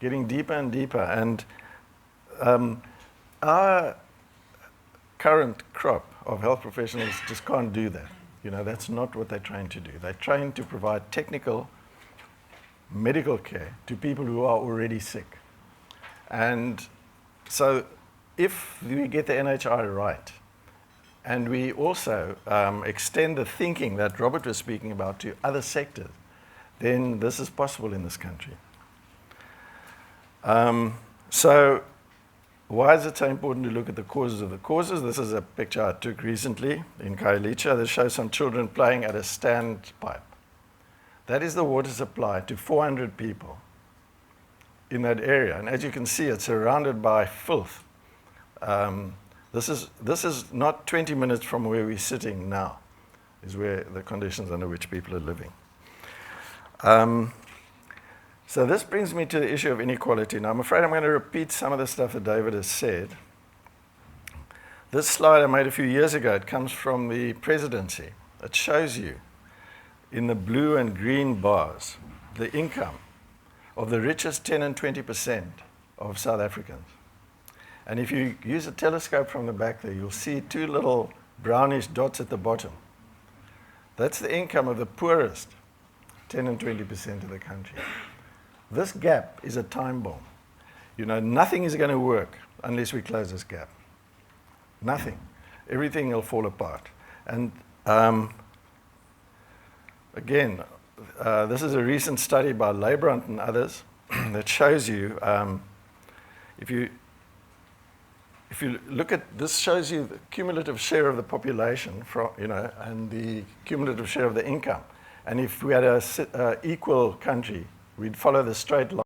getting deeper and deeper. And our current crop of health professionals just can't do that. You know, that's not what they're trained to do. They're trained to provide technical medical care to people who are already sick. And so if we get the NHI right, and we also extend the thinking that Robert was speaking about to other sectors, then this is possible in this country. So why is it so important to look at the causes of the causes? This is a picture I took recently in Khayelitsha that shows some children playing at a standpipe. That is the water supply to 400 people in that area. And as you can see, it's surrounded by filth. This is not 20 minutes from where we're sitting now, is where the conditions under which people are living. So this brings me to the issue of inequality. Now, I'm afraid I'm going to repeat some of the stuff that David has said. This slide I made a few years ago, it comes from the presidency. It shows you in the blue and green bars the income of the richest 10 and 20% of South Africans. And if you use a telescope from the back there, you'll see two little brownish dots at the bottom. That's the income of the poorest 10 and 20% of the country. This gap is a time bomb. You know, nothing is going to work unless we close this gap. Nothing. Everything will fall apart. And again, this is a recent study by Leibrand and others that shows you, if you look at this, shows you the cumulative share of the population, and the cumulative share of the income. And if we had an equal country, we'd follow the straight line.